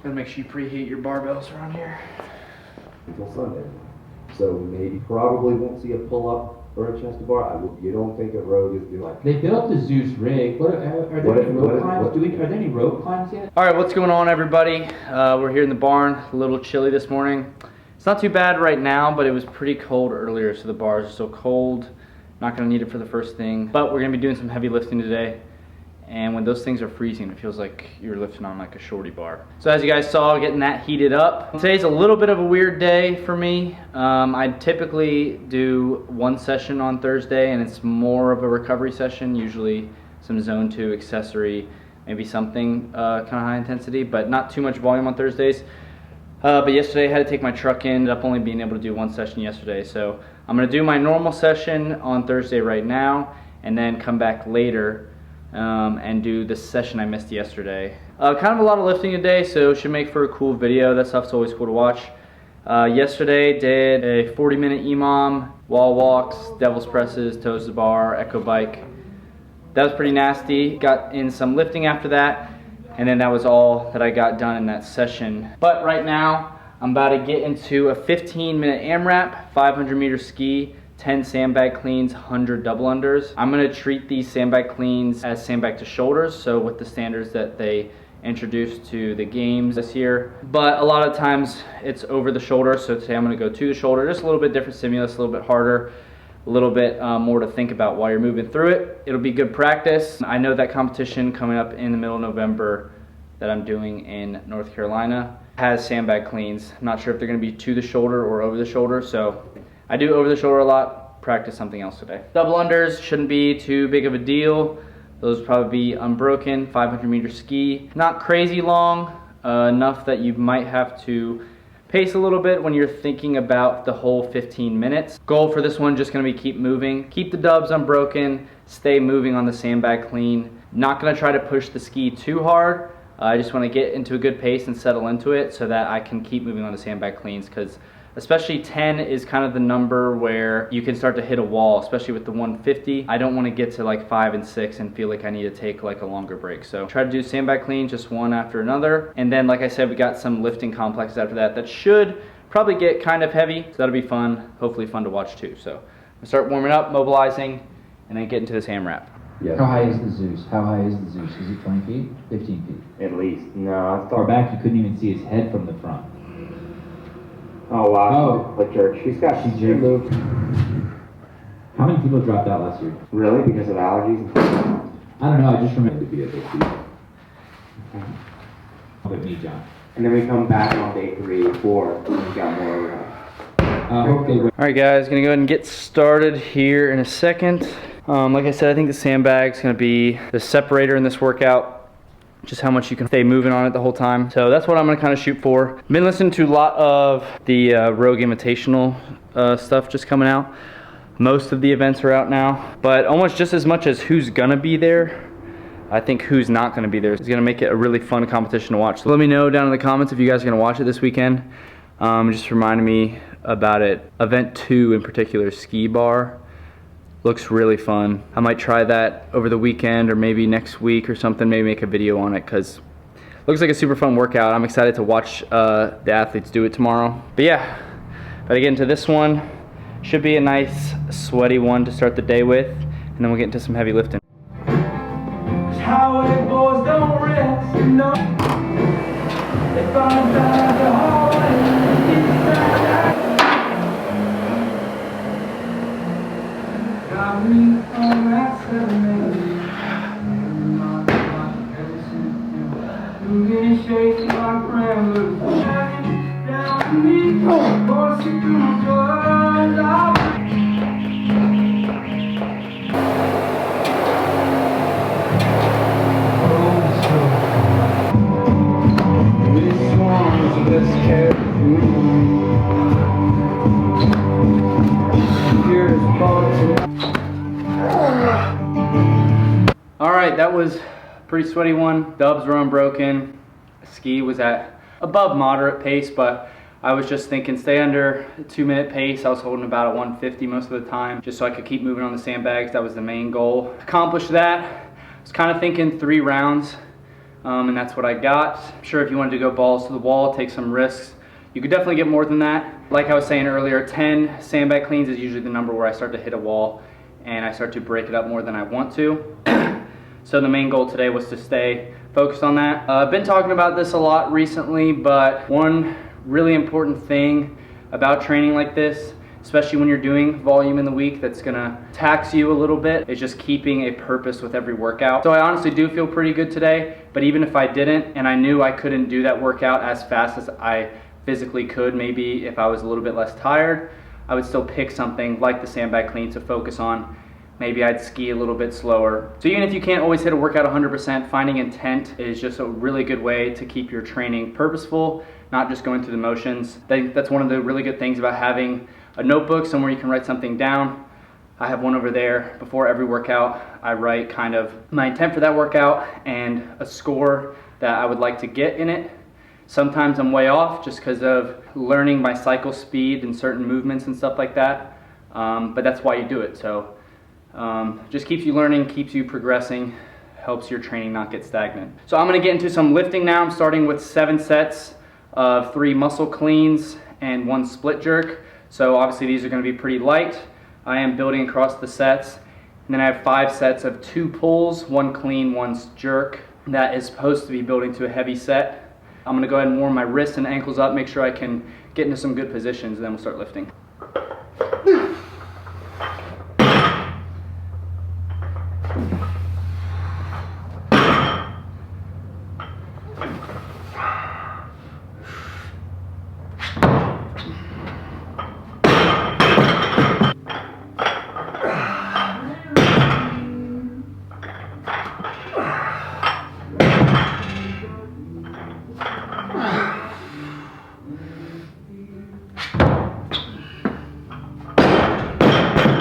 Gotta make sure you preheat your barbells around here. Until Sunday. So maybe probably won't see a pull-up or a chest to bar. You don't think a Rogue is like... They built the Zeus rig. Are there any rope climbs? Are there any rope climbs yet? All right, what's going on, everybody? We're here in the barn. A little chilly this morning. It's not too bad right now, but it was pretty cold earlier, so the bars are still cold. Not gonna need it for the first thing, but we're gonna be doing some heavy lifting today. And when those things are freezing, it feels like you're lifting on like a shorty bar. So as you guys saw, getting that heated up. Today's a little bit of a weird day for me. I typically do one session on Thursday, and it's more of a recovery session, usually some zone 2 accessory, maybe something kind of high intensity, but not too much volume on Thursdays. But yesterday I had to take my truck in, ended up only being able to do one session yesterday. So I'm gonna do my normal session on Thursday right now, and then come back later and do the session I missed yesterday. Kind of a lot of lifting today, so it should make for a cool video. That stuff's always cool to watch. Yesterday did a 40-minute EMOM, wall walks, devil's presses, toes to bar, echo bike. That was pretty nasty. Got in some lifting after that, and then that was all that I got done in that session. But right now, I'm about to get into a 15-minute AMRAP, 500-meter ski, 10 sandbag cleans, 100 double unders. I'm gonna treat these sandbag cleans as sandbag to shoulders, so with the standards that they introduced to the games this year. But a lot of times it's over the shoulder, so today I'm gonna go to the shoulder, just a little bit different stimulus, a little bit harder, a little bit more to think about while you're moving through it. It'll be good practice. I know that competition coming up in the middle of November that I'm doing in North Carolina has sandbag cleans. I'm not sure if they're gonna be to the shoulder or over the shoulder, so I do over the shoulder a lot, practice something else today. Double unders shouldn't be too big of a deal. Those will probably be unbroken, 500-meter ski. Not crazy long, enough that you might have to pace a little bit when you're thinking about the whole 15 minutes. Goal for this one just gonna be keep moving. Keep the dubs unbroken, stay moving on the sandbag clean. Not gonna try to push the ski too hard. I just wanna get into a good pace and settle into it so that I can keep moving on the sandbag cleans, because especially 10 is kind of the number where you can start to hit a wall, especially with the 150. I don't want to get to like 5 and 6 and feel like I need to take like a longer break. So try to do sandbag clean, just one after another. And then like I said, we got some lifting complexes after that that should probably get kind of heavy. So that'll be fun, hopefully fun to watch too. So I'm gonna start warming up, mobilizing, and then get into this AMRAP. Yeah. How high is the Zeus? How high is the Zeus? Is it 20 feet? 15 feet? At least. No, I thought... Far back, you couldn't even see his head from the front. Oh wow, Oh. the church. She's got moved. How many people dropped out last year? Really? Because of allergies? I don't know, I just remember to be able to see. But me, John. And then we come back on day 3, 4, and we got more. All right guys, gonna go ahead and get started here in a second. Like I said, I think the sandbag's gonna be the separator in this workout. Just how much you can stay moving on it the whole time. So that's what I'm gonna kind of shoot for. Been listening to a lot of the Rogue Invitational stuff just coming out. Most of the events are out now, but almost just as much as who's gonna be there, I think who's not gonna be there is gonna make it a really fun competition to watch. So let me know down in the comments if you guys are gonna watch it this weekend. Just reminded me about it. Event 2 in particular, ski bar. Looks really fun. I might try that over the weekend or maybe next week or something, maybe make a video on it, because it looks like a super fun workout. I'm excited to watch the athletes do it tomorrow. But yeah, gotta get into this one. Should be a nice sweaty one to start the day with, and then we'll get into some heavy lifting. Highway boys don't rest, you know. They find out the hallway. Alright, that was a pretty sweaty one. Dubs were unbroken. Ski was at above moderate pace, but I was just thinking stay under a 2-minute pace. I was holding about a 150 most of the time, just so I could keep moving on the sandbags. That was the main goal. Accomplished that. I was kind of thinking 3 rounds and that's what I got. I'm sure if you wanted to go balls to the wall, take some risks, you could definitely get more than that. Like I was saying earlier, 10 sandbag cleans is usually the number where I start to hit a wall and I start to break it up more than I want to. So the main goal today was to stay focused on that. I've been talking about this a lot recently, but one really important thing about training like this, especially when you're doing volume in the week that's gonna tax you a little bit, is just keeping a purpose with every workout. So I honestly do feel pretty good today, but even if I didn't and I knew I couldn't do that workout as fast as I physically could, maybe if I was a little bit less tired, I would still pick something like the sandbag clean to focus on. Maybe I'd ski a little bit slower. So even if you can't always hit a workout 100%, finding intent is just a really good way to keep your training purposeful, not just going through the motions. I think that's one of the really good things about having a notebook, somewhere you can write something down. I have one over there. Before every workout, I write kind of my intent for that workout and a score that I would like to get in it. Sometimes I'm way off just because of learning my cycle speed and certain movements and stuff like that. But that's why you do it. So just keeps you learning, keeps you progressing, helps your training not get stagnant. So I'm gonna get into some lifting now. I'm starting with 7 sets of 3 muscle cleans and 1 split jerk. So obviously these are gonna be pretty light. I am building across the sets. And then I have 5 sets of 2 pulls, 1 clean, 1 jerk. That is supposed to be building to a heavy set. I'm gonna go ahead and warm my wrists and ankles up, make sure I can get into some good positions, and then we'll start lifting.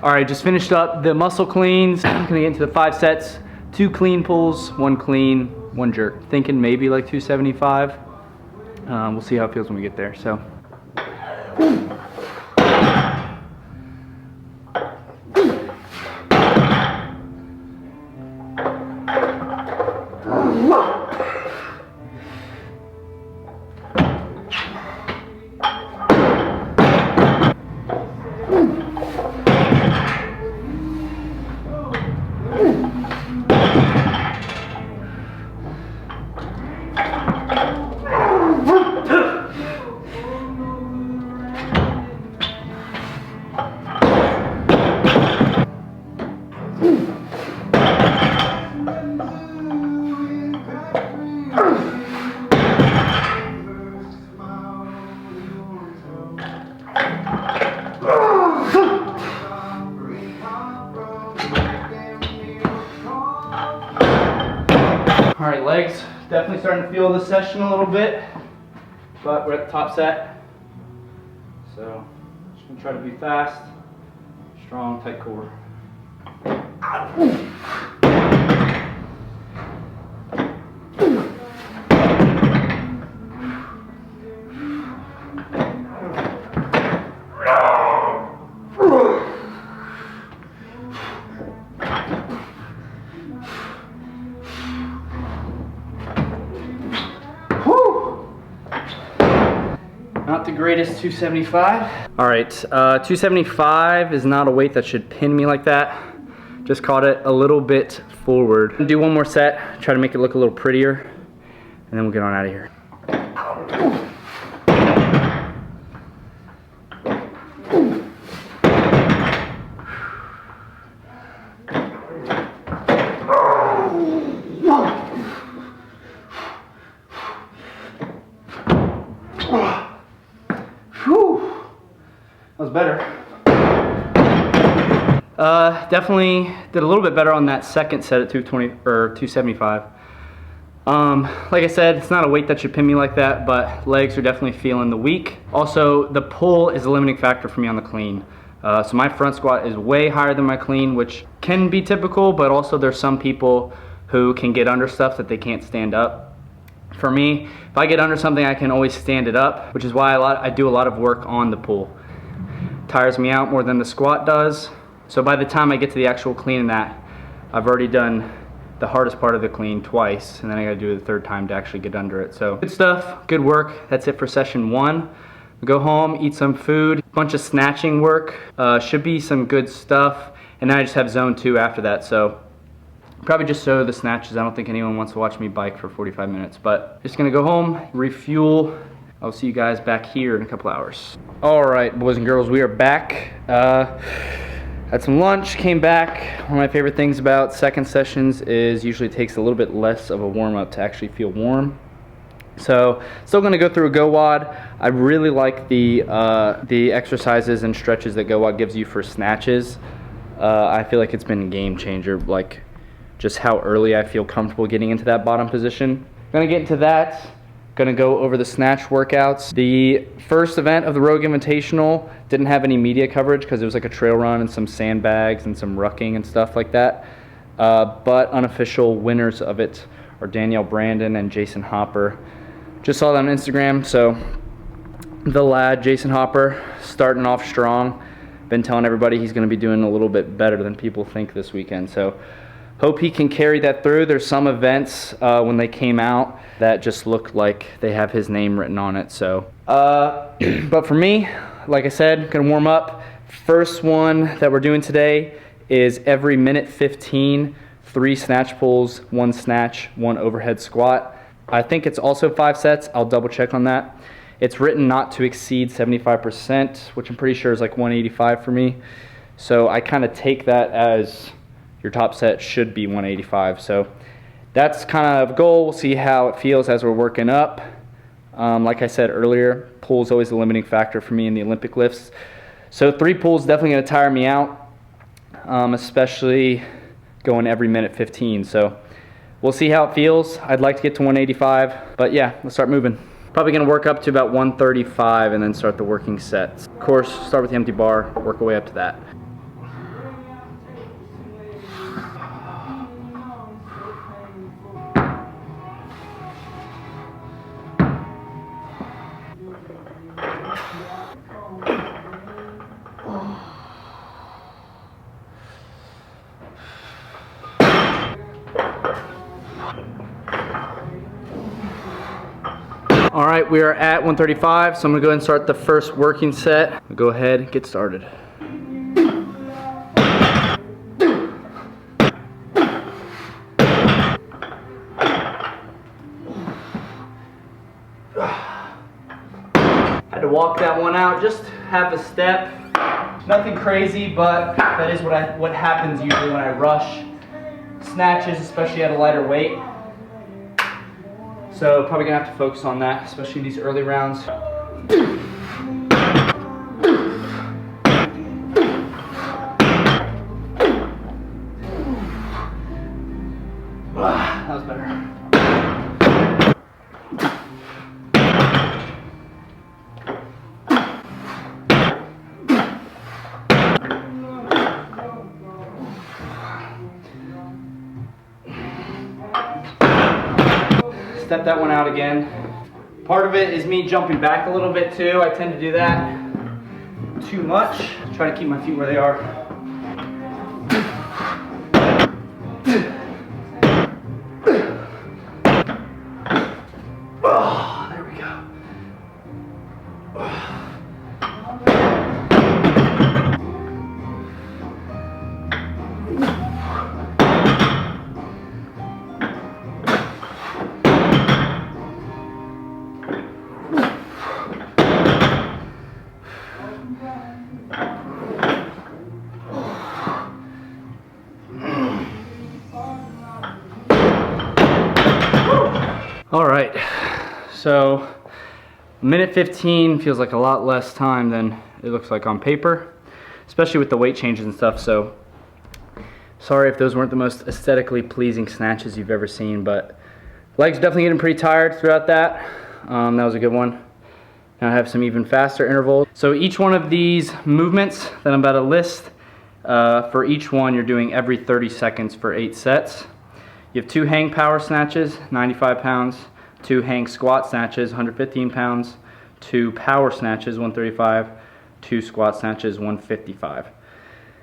All right, just finished up the muscle cleans. I'm gonna get into the 5 sets, 2 clean pulls, 1 clean, 1 jerk. Thinking maybe like 275. We'll see how it feels when we get there, so. All right, legs, definitely starting to feel the session a little bit, but we're at the top set. So, just gonna try to be fast, strong, tight core. Not the greatest 275. All right, 275 is not a weight that should pin me like that. Just caught it a little bit forward. Do one more set, try to make it look a little prettier, and then we'll get on out of here. That was better. Definitely did a little bit better on that second set at 220 or 275. Like I said, it's not a weight that should pin me like that, but legs are definitely feeling the weak. Also, the pull is a limiting factor for me on the clean. So my front squat is way higher than my clean, which can be typical, but also there's some people who can get under stuff that they can't stand up. For me, if I get under something, I can always stand it up, which is why I do a lot of work on the pull. Tires me out more than the squat does. So by the time I get to the actual clean and that, I've already done the hardest part of the clean twice, and then I gotta do it the third time to actually get under it. So good stuff, good work. That's it for session 1. Go home, eat some food, bunch of snatching work. Should be some good stuff. And then I just have zone 2 after that. So probably just show the snatches. I don't think anyone wants to watch me bike for 45 minutes, but just gonna go home, refuel. I'll see you guys back here in a couple hours. All right, boys and girls, we are back. Had some lunch, came back. One of my favorite things about second sessions is usually it takes a little bit less of a warm up to actually feel warm. So still gonna go through a GoWOD. I really like the exercises and stretches that GoWOD gives you for snatches. I feel like it's been a game changer, like just how early I feel comfortable getting into that bottom position. Gonna get into that. Gonna go over the snatch workouts. The first event of the Rogue Invitational didn't have any media coverage because it was like a trail run and some sandbags and some rucking and stuff like that. But unofficial winners of it are Danielle Brandon and Jason Hopper. Just saw that on Instagram, so the lad, Jason Hopper, starting off strong. Been telling everybody he's gonna be doing a little bit better than people think this weekend. So hope he can carry that through. There's some events when they came out that just look like they have his name written on it. So, but for me, like I said, gonna warm up. First one that we're doing today is every minute 15, 3 snatch pulls, 1 snatch, 1 overhead squat. I think it's also 5 sets. I'll double check on that. It's written not to exceed 75%, which I'm pretty sure is like 185 for me. So I kind of take that as your top set should be 185. So that's kind of a goal. We'll see how it feels as we're working up. Like I said earlier, pull is always the limiting factor for me in the Olympic lifts. So 3 pulls definitely going to tire me out, especially going every minute 15. So we'll see how it feels. I'd like to get to 185, but yeah, let's start moving. Probably going to work up to about 135 and then start the working sets. Of course, start with the empty bar, work our way up to that. All right, we are at 135, so I'm gonna go ahead and start the first working set. Go ahead and get started. Had to walk that one out, just half a step. Nothing crazy, but that is what happens usually when I rush snatches, especially at a lighter weight. So probably gonna have to focus on that, especially in these early rounds. That was better. Step that one out again. Part of it is me jumping back a little bit too. I tend to do that too much. Try to keep my feet where they are. Oh, there we go. All right, so minute 15 feels like a lot less time than it looks like on paper, especially with the weight changes and stuff. So sorry if those weren't the most aesthetically pleasing snatches you've ever seen, but legs definitely getting pretty tired throughout that. That was a good one. Now I have some even faster intervals. So each one of these movements that I'm about to list, for each one you're doing every 30 seconds for 8 sets. You have 2 hang power snatches, 95 pounds, 2 hang squat snatches, 115 pounds, 2 power snatches, 135, 2 squat snatches, 155.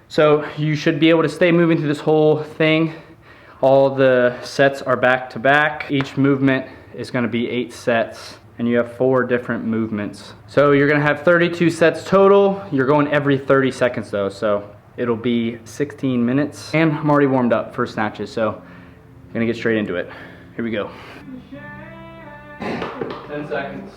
So you should be able to stay moving through this whole thing. All the sets are back to back. Each movement is gonna be 8 sets, and you have 4 different movements. So you're gonna have 32 sets total. You're going every 30 seconds though, so it'll be 16 minutes. And I'm already warmed up for snatches, so I'm gonna get straight into it. Here we go. 10 seconds.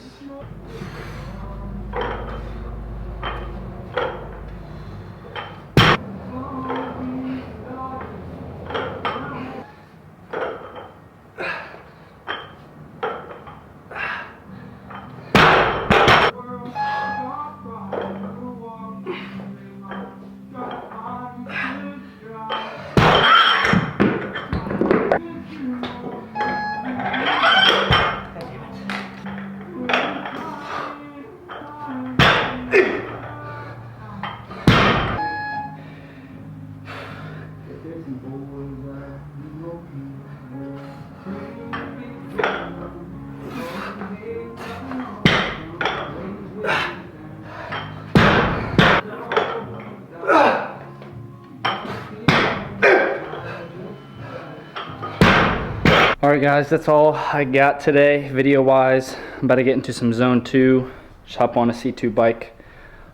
Alright guys, that's all I got today video wise. I'm about to get into some zone 2. Just hop on a C2 bike.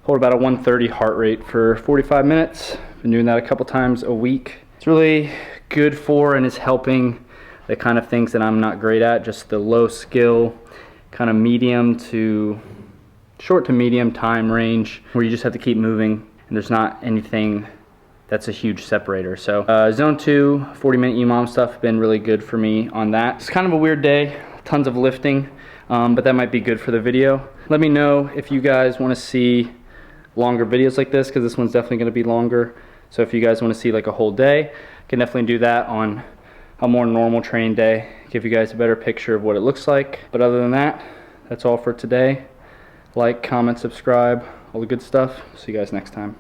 Hold about a 130 heart rate for 45 minutes. Been doing that a couple times a week. It's really good for and is helping the kind of things that I'm not great at. Just the low skill, kind of medium to short to medium time range where you just have to keep moving and there's not anything that's a huge separator. So zone 2, 40-minute EMOM stuff, been really good for me on that. It's kind of a weird day, tons of lifting, but that might be good for the video. Let me know if you guys want to see longer videos like this, because this one's definitely going to be longer. So if you guys want to see like a whole day, I can definitely do that on a more normal training day, give you guys a better picture of what it looks like. But other than that, that's all for today. Like, comment, subscribe, all the good stuff. See you guys next time.